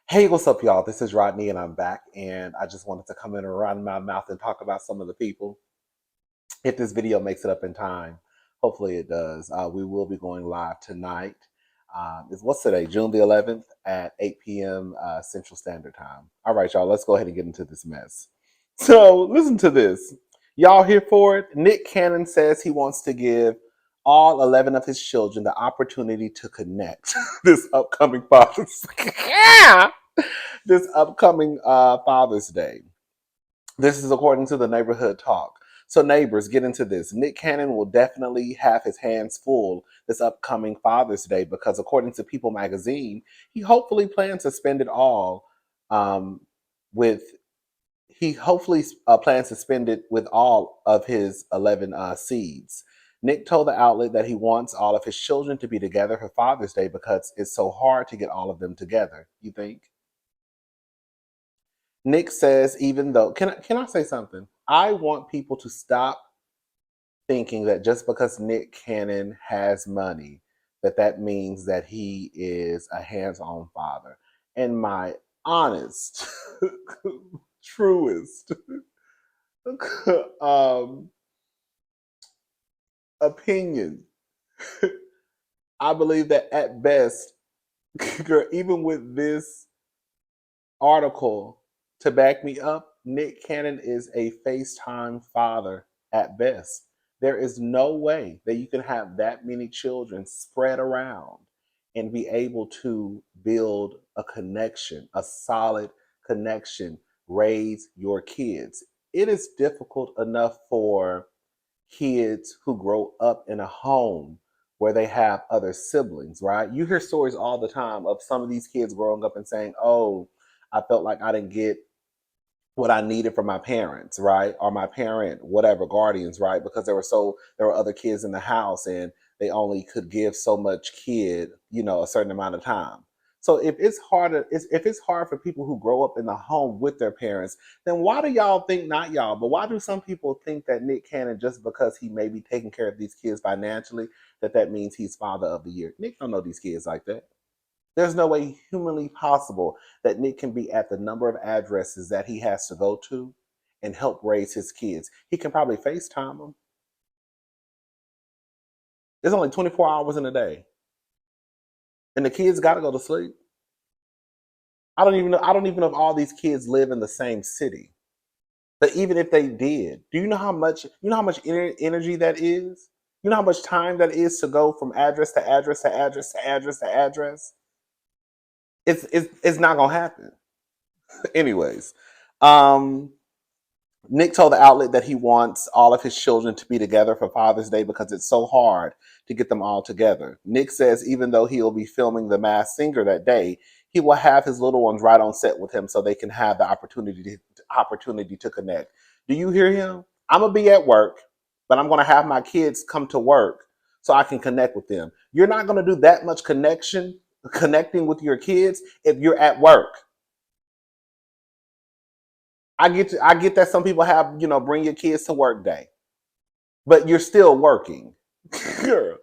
Hey, what's up, y'all? This is Rodney, and I'm back. And I just wanted to come in and run my mouth and talk about some of the people. If this video makes it up in time, hopefully it does. We will be going live tonight. What's today? June the 11th at 8 p.m. Central Standard Time. All right, y'all. Let's go ahead and get into this mess. So, listen to this. Y'all here for it? Nick Cannon says he wants to give all 11 of his children the opportunity to connect this upcoming Father's yeah, this upcoming Father's Day. This is according to the Neighborhood Talk. So, neighbors, get into this. Nick Cannon will definitely have his hands full this upcoming Father's Day because, according to People magazine, he hopefully plans to spend it all um, with. He hopefully plans to spend it with all of his 11 seeds. Nick told the outlet that he wants all of his children to be together for Father's Day because it's so hard to get all of them together. You think? Nick says, even though, can I say something? I want people to stop thinking that just because Nick Cannon has money, that means that he is a hands-on father. And my honest, truest um, opinion, I believe that at best, even with this article to back me up, Nick Cannon is a FaceTime father at best. There is no way that you can have that many children spread around and be able to build a connection, a solid connection, raise your kids. It is difficult enough for kids who grow up in a home where they have other siblings, right? You hear stories all the time of some of these kids growing up and saying, "Oh, I felt like I didn't get what I needed from my parents, right? Or my parent, whatever, guardians, right? Because there were other kids in the house and they only could give so much kid, a certain amount of time. So if it's hard for people who grow up in the home with their parents, then why do y'all think, not y'all, but why do some people think that Nick Cannon, just because he may be taking care of these kids financially, that means he's father of the year? Nick don't know these kids like that. There's no way humanly possible that Nick can be at the number of addresses that he has to go to and help raise his kids. He can probably FaceTime them. There's only 24 hours in a day, and the kids got to go to sleep. I don't even know. I don't even know if all these kids live in the same city. But even if they did, do you know how much? You know how much energy that is. You know how much time that is to go from address to address to address to address to address. It's not gonna happen. Anyways, um, Nick told the outlet that he wants all of his children to be together for Father's Day because it's so hard to get them all together. Nick says even though he'll be filming The Masked Singer that day, he will have his little ones right on set with him so they can have the opportunity to connect. Do you hear him? I'm gonna be at work, but I'm gonna have my kids come to work so I can connect with them. You're not gonna do that much connecting with your kids if you're at work. I get that some people have, bring your kids to work day, but you're still working. Girl,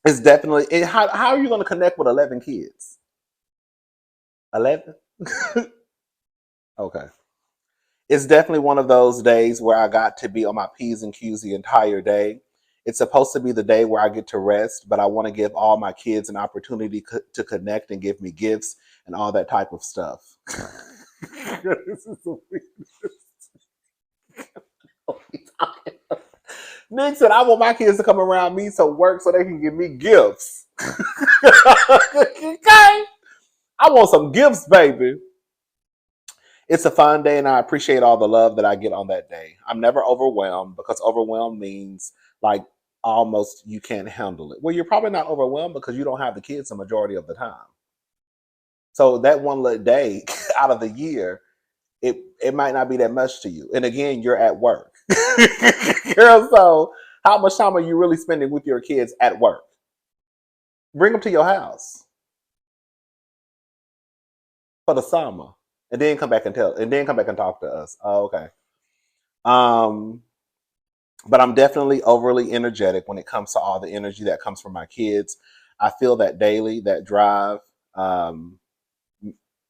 it's definitely how are you going to connect with 11 kids? 11? Okay. It's definitely one of those days where I got to be on my P's and Q's the entire day. It's supposed to be the day where I get to rest, but I want to give all my kids an opportunity to connect and give me gifts and all that type of stuff. This is the weirdest. Nick said, I want my kids to come around me to work so they can give me gifts. Okay? I want some gifts, baby. It's a fun day, and I appreciate all the love that I get on that day. I'm never overwhelmed because overwhelmed means like almost you can't handle it. Well, you're probably not overwhelmed because you don't have the kids the majority of the time. So that one little day out of the year, it might not be that much to you. And again, you're at work. Girl, so how much time are you really spending with your kids at work? Bring them to your house for the summer, and then come back and talk to us. Oh, okay. Um, but I'm definitely overly energetic when it comes to all the energy that comes from my kids. I feel that daily, that drive. Um,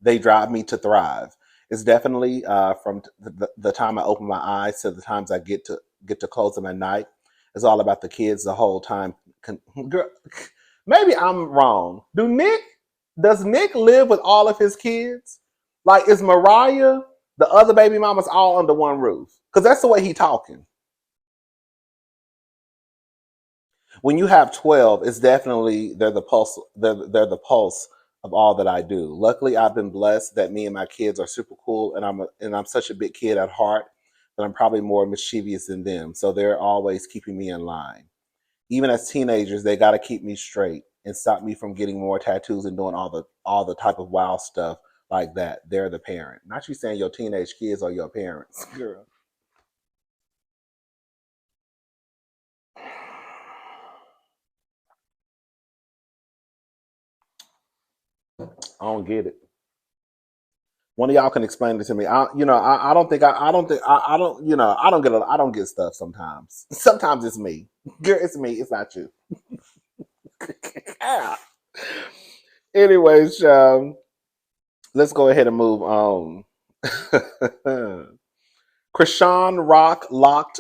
They drive me to thrive. It's definitely from the time I open my eyes to the times I get to close them at night. It's all about the kids the whole time. Girl, maybe I'm wrong. Does Nick live with all of his kids? Like, is Mariah, the other baby mamas, all under one roof? Because that's the way he talking. When you have 12, it's definitely they're the pulse of all that I do. Luckily, I've been blessed that me and my kids are super cool, and I'm such a big kid at heart that I'm probably more mischievous than them. So they're always keeping me in line. Even as teenagers, they got to keep me straight and stop me from getting more tattoos and doing all the type of wild stuff like that. They're the parent. Not you saying your teenage kids are your parents, girl. I don't get it. One of y'all can explain it to me. I don't think I don't, I don't get stuff sometimes. Sometimes it's me. Girl, it's me. It's not you. Anyways, let's go ahead and move on. Chrisean Rock locked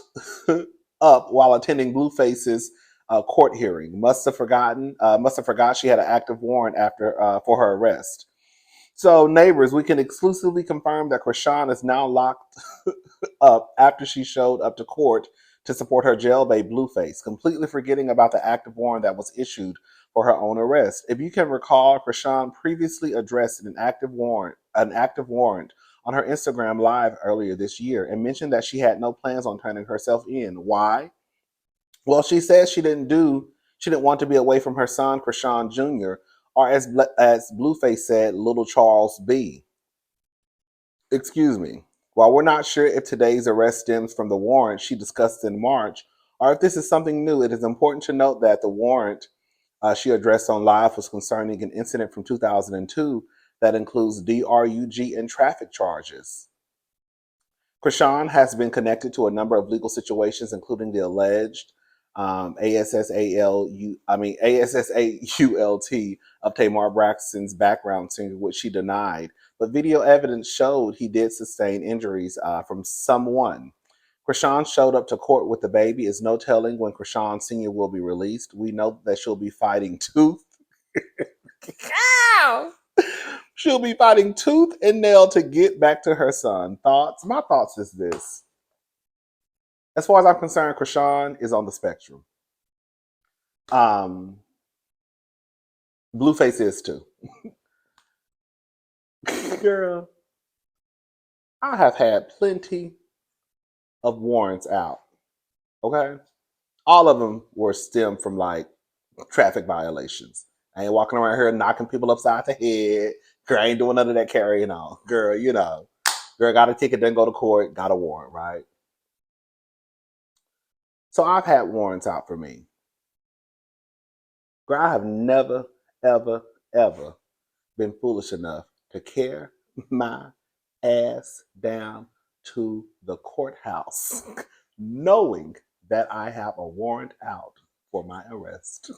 up while attending Blueface's court hearing. Must have forgot she had an active warrant after for her arrest. So, neighbors, we can exclusively confirm that Chrisean is now locked up after she showed up to court to support her jailbait Blueface, completely forgetting about the active warrant that was issued for her own arrest. If you can recall, Chrisean previously addressed an active warrant on her Instagram live earlier this year and mentioned that she had no plans on turning herself in. Why? Well, she says she didn't want to be away from her son, Chrisean Jr., or as Blueface said, little Charles B. Excuse me. While we're not sure if today's arrest stems from the warrant she discussed in March, or if this is something new, it is important to note that the warrant she addressed on live was concerning an incident from 2002 that includes DRUG and traffic charges. Chrisean has been connected to a number of legal situations, including the alleged ASSAULT of Tamar Braxton's background singer, which she denied. But video evidence showed he did sustain injuries from someone. Chrisean showed up to court with the baby. Is no telling when Chrisean Sr. will be released. We know that she'll be fighting tooth. Ow! She'll be fighting tooth and nail to get back to her son. Thoughts? My thoughts is this. As far as I'm concerned, Chrisean is on the spectrum. Um, Blueface is too. Girl, I have had plenty of warrants out. Okay? All of them were stemmed from like traffic violations. I ain't walking around here knocking people upside the head. Girl, I ain't doing none of that carrying on. Girl, girl got a ticket, then go to court, got a warrant, right? So I've had warrants out for me. Girl, I have never, ever, ever been foolish enough to carry my ass down to the courthouse knowing that I have a warrant out for my arrest.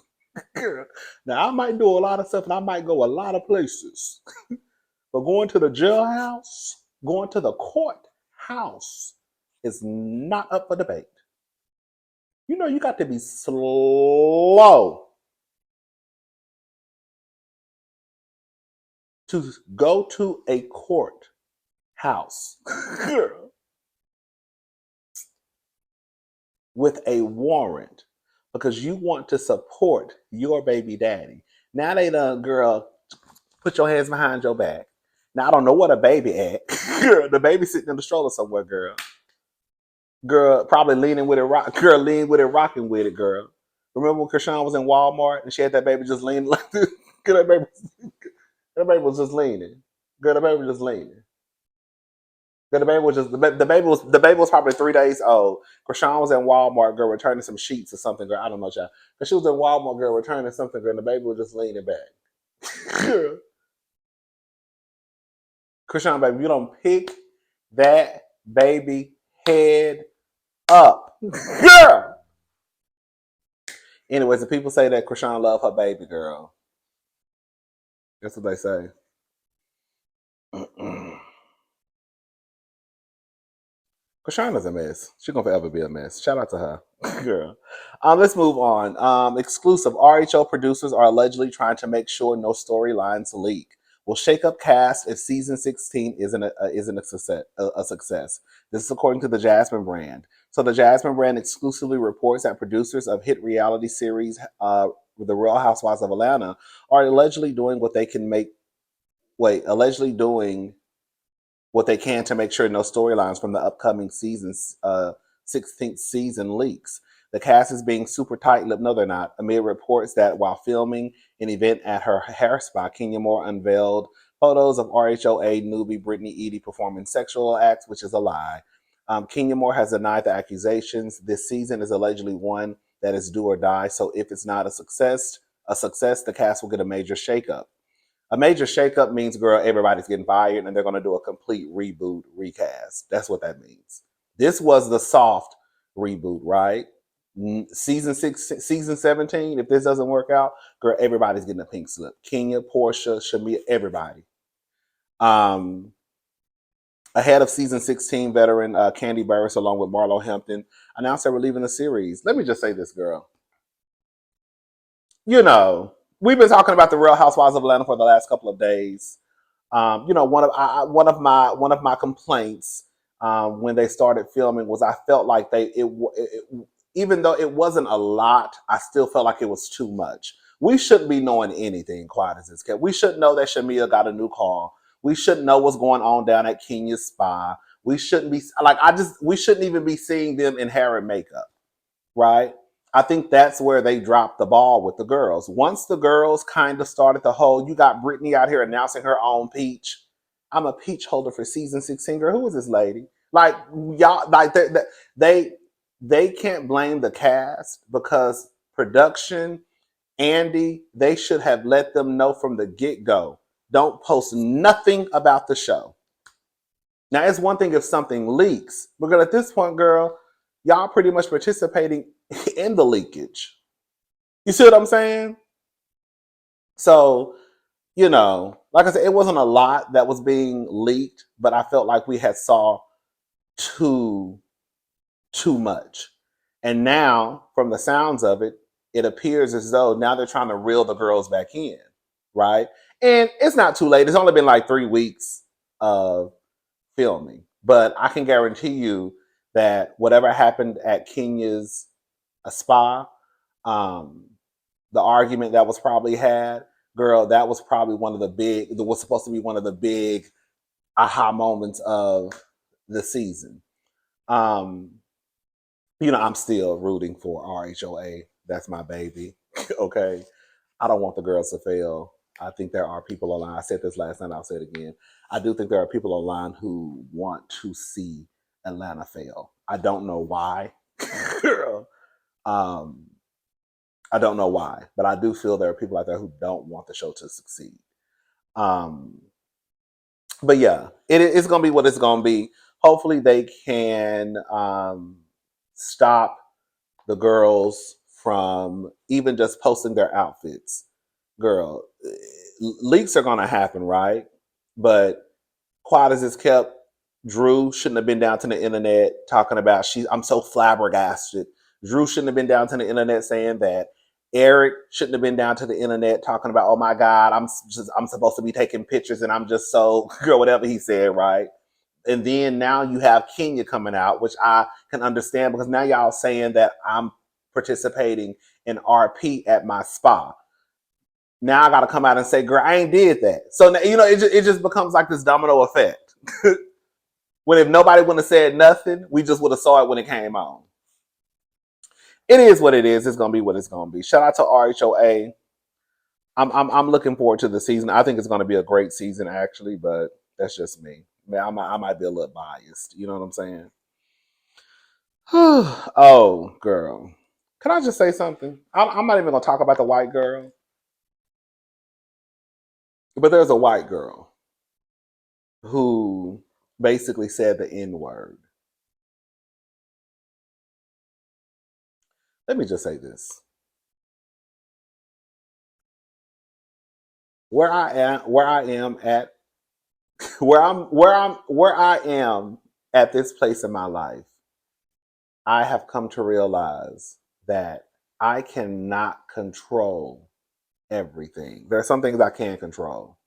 Girl, now I might do a lot of stuff and I might go a lot of places, but going to the jailhouse, going to the courthouse is not up for debate. You got to be slow to go to a courthouse with a warrant because you want to support your baby daddy. Now they done, girl, put your hands behind your back. Now I don't know what a baby at. Girl, the baby sitting in the stroller somewhere, girl. Girl, probably leaning with it, girl, lean with it, rocking with it, girl. Remember when Chrisean was in Walmart and she had that baby just leaning like this? Girl, that baby was just leaning. Girl, the baby was just leaning. Girl, the baby was probably 3 days old. Chrisean was in Walmart, girl, returning some sheets or something, girl. I don't know, child. But she was in Walmart, girl, returning something, girl, and the baby was just leaning back. Girl, Chrisean, baby, you don't pick that baby head up. Girl. Anyways, the people say that Chrisean love her baby girl. That's what they say. Krishana's a mess. She's gonna forever be a mess. Shout out to her, girl. Let's move on. Exclusive RHO producers are allegedly trying to make sure no storylines leak. Will shake up cast if season 16 isn't a success. This is according to the Jasmine brand. So the Jasmine brand exclusively reports that producers of hit reality series, The Real Housewives of Atlanta, are allegedly doing what they can make. Wait, allegedly doing what they can to make sure no storylines from the upcoming season's 16th season leaks. The cast is being super tight-lipped. No, they're not. Amid reports that while filming an event at her hair spa, Kenya Moore unveiled photos of RHOA newbie Brittany Edie performing sexual acts, which is a lie. Kenya Moore has denied the accusations. This season is allegedly one that is do or die. So if it's not a success, the cast will get a major shakeup. A major shakeup means, girl, everybody's getting fired and they're going to do a complete reboot, recast. That's what that means. This was the soft reboot, right? Season 17, if this doesn't work out, girl, everybody's getting a pink slip. Kenya, Portia, Shamia, everybody. Ahead of season 16, veteran Candy Burris, along with Marlo Hampton, announced they were leaving the series. Let me just say this, girl. You know, we've been talking about the Real Housewives of Atlanta for the last couple of days. One of my complaints when they started filming was I felt like even though it wasn't a lot, I still felt like it was too much. We shouldn't be knowing anything, quiet as it's kept. We shouldn't know that Shamia got a new car. We shouldn't know what's going on down at Kenya's spa. We shouldn't be we shouldn't even be seeing them in hair and makeup, right? I think that's where they dropped the ball with the girls. Once the girls kind of started the whole, you got Brittany out here announcing her own peach. I'm a peach holder for season 16. Girl, who is this lady? Like y'all, like they can't blame the cast because production, Andy, they should have let them know from the get-go. Don't post nothing about the show. Now, it's one thing if something leaks, but at this point, girl, y'all pretty much participating in the leakage. You see what I'm saying? So, like I said, it wasn't a lot that was being leaked, but I felt like we had saw too much. And now, from the sounds of it, it appears as though now they're trying to reel the girls back in, right? And it's not too late. It's only been like 3 weeks of filming. But I can guarantee you that whatever happened at Kenya's spa, the argument that was probably had, girl, that was probably was supposed to be one of the big aha moments of the season. I'm still rooting for RHOA. That's my baby. Okay. I don't want the girls to fail. I think there are people online. I said this last night, I'll say it again. I do think there are people online who want to see Atlanta fail. I don't know why. Girl. I don't know why, but I do feel there are people out there who don't want the show to succeed. But yeah, it's going to be what it's going to be. Hopefully they can stop the girls from even just posting their outfits. Girl, leaks are going to happen, right? But quiet as it's kept, Drew shouldn't have been down to the internet talking about I'm so flabbergasted. Drew shouldn't have been down to the internet saying that. Eric shouldn't have been down to the internet talking about, oh my God, I'm supposed to be taking pictures and I'm just so girl, whatever he said, right? And then now you have Kenya coming out, which I can understand because now y'all saying that I'm participating in RP at my spa. Now I got to come out and say, girl, I ain't did that. So, it just becomes like this domino effect. When if nobody would have said nothing, we just would have saw it when it came on. It is what it is. It's going to be what it's going to be. Shout out to RHOA. I'm looking forward to the season. I think it's going to be a great season, actually, but that's just me. Man, I might be a little biased. You know what I'm saying? Oh, girl. Can I just say something? I'm not even going to talk about the white girl. But there's a white girl who basically said the N-word. Let me just say this. Where I am at this place in my life, I have come to realize that I cannot control everything. There are some things I can control.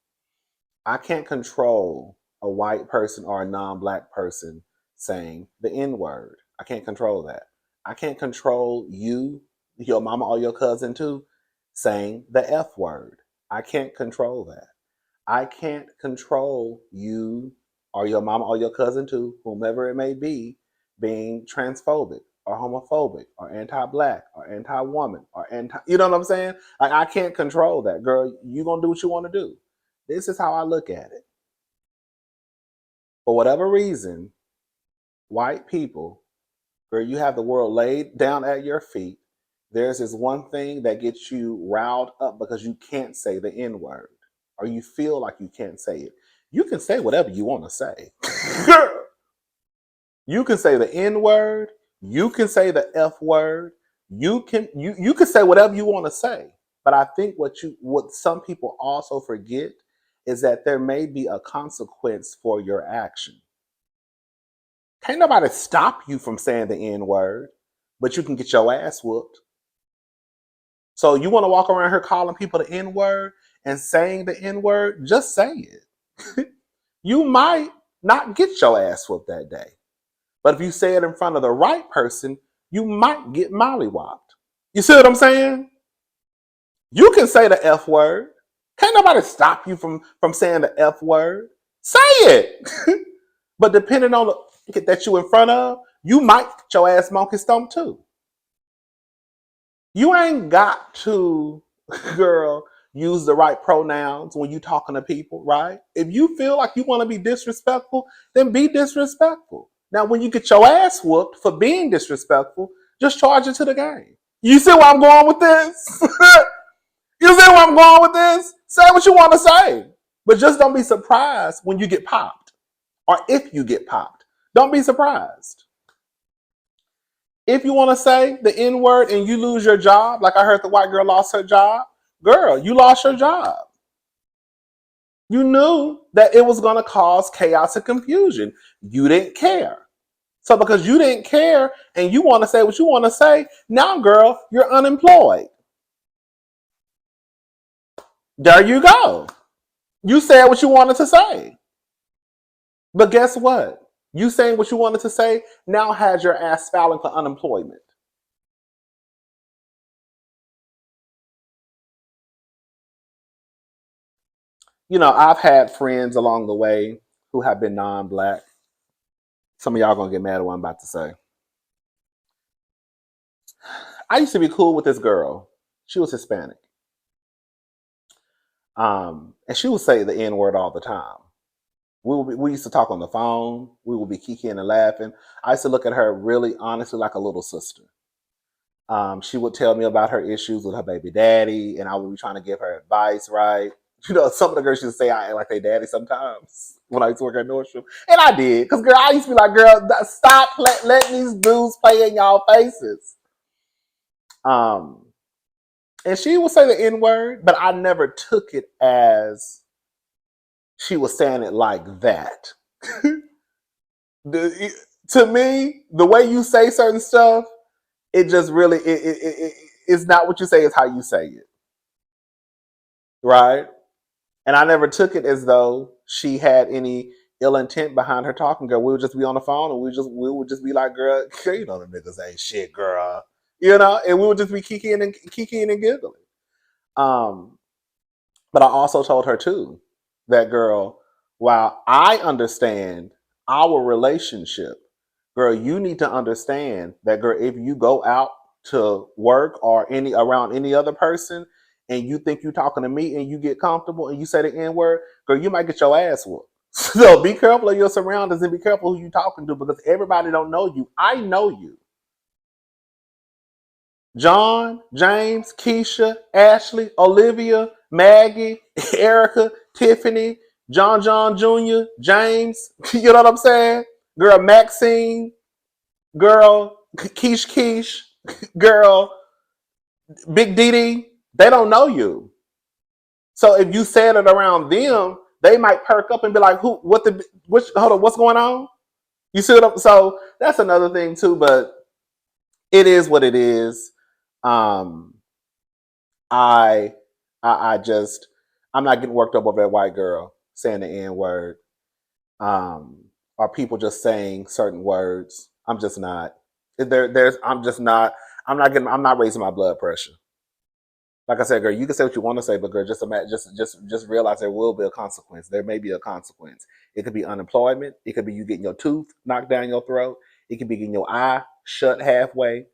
I can't control a white person or a non-black person saying the N-word. I can't control that. I can't control you, your mama or your cousin too, saying the F word. I can't control that. I can't control you or your mama or your cousin too, whomever it may be, being transphobic or homophobic or anti-black or anti-woman or anti, you know what I'm saying? Like, I can't control that. Girl, you gonna do what you want to do. This is how I look at it. For whatever reason, white people, girl, you have the world laid down at your feet. There's this one thing that gets you riled up because you can't say the N word or you feel like you can't say it. You can say whatever you want to say. You can say the N word. You can say the F word. You can say whatever you want to say. But I think what some people also forget is that there may be a consequence for your action. Can't nobody stop you from saying the N word, but you can get your ass whooped. So you want to walk around here calling people the N word and saying the N word? Just say it. You might not get your ass whooped that day. But if you say it in front of the right person, you might get mollywopped. You see what I'm saying? You can say the F word. Can't nobody stop you from saying the F word. Say it. But depending on the that you in front of, you might get your ass monkey stomped too. You ain't got to, girl, use the right pronouns when you talking to people, right? If you feel like you want to be disrespectful, then be disrespectful. Now, when you get your ass whooped for being disrespectful, just charge it to the game. You see where I'm going with this? You see where I'm going with this? Say what you want to say. But just don't be surprised when you get popped. Or if you get popped. Don't be surprised. If you want to say the N word and you lose your job, like I heard the white girl lost her job, girl, you lost your job. You knew that it was going to cause chaos and confusion. You didn't care. So because you didn't care and you want to say what you want to say, now, girl, you're unemployed. There you go. You said what you wanted to say. But guess what? You saying what you wanted to say now has your ass filing for unemployment. You know, I've had friends along the way who have been non-black. Some of y'all gonna get mad at what I'm about to say. I used to be cool with this girl. She was Hispanic. And she would say the N word all the time. We used to talk on the phone. We would be kikiing and laughing. I used to look at her really honestly like a little sister. She would tell me about her issues with her baby daddy, and I would be trying to give her advice, right? You know, some of the girls used to say I act like their daddy sometimes when I used to work at Nordstrom. And I did. Because, girl, I used to be like, girl, stop letting these dudes play in y'all faces. And she would say the N word, but I never took it as she was saying it like that. To me, the way you say certain stuff, it just really, it's not what you say, it's how you say it. Right? And I never took it as though she had any ill intent behind her talking, girl. We would just be on the phone and we would just be like, girl, you know the niggas ain't shit, girl. You know, and we would just be kikiing and giggling. But I also told her too that, girl, while I understand our relationship, girl, you need to understand that, girl, if you go out to work or around any other person and you think you're talking to me and you get comfortable and you say the N word, girl, you might get your ass whooped. So be careful of your surroundings and be careful who you're talking to, because everybody don't know you. I know you. John, James, Keisha, Ashley, Olivia, Maggie, Erica, Tiffany, John Jr., James, you know what I'm saying? Girl, Maxine, girl, Keish, girl, Big Didi, they don't know you. So if you said it around them, they might perk up and be like, hold on, what's going on? You see what I'm, so that's another thing too, but it is what it is. Um, I, I just, I'm not getting worked up over that white girl saying the N word. Um, or people just saying certain words. I'm just not. I'm just not. I'm not getting. I'm not raising my blood pressure. Like I said, girl, you can say what you want to say, but girl, just imagine, just realize there will be a consequence. There may be a consequence. It could be unemployment. It could be you getting your tooth knocked down your throat. It could be getting your eye shut halfway.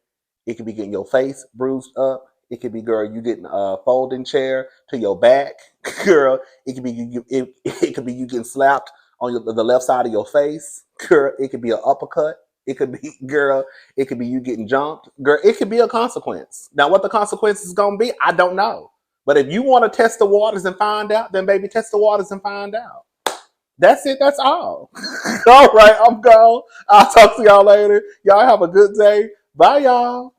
It could be getting your face bruised up. It could be, girl, you getting a folding chair to your back, girl. It could be it could be you getting slapped on the left side of your face, girl. It could be an uppercut. It could be, girl, it could be you getting jumped. Girl, it could be a consequence. Now, what the consequence is going to be, I don't know. But if you want to test the waters and find out, then baby, test the waters and find out. That's it. That's all. All right, I'm gone. I'll talk to y'all later. Y'all have a good day. Bye, y'all.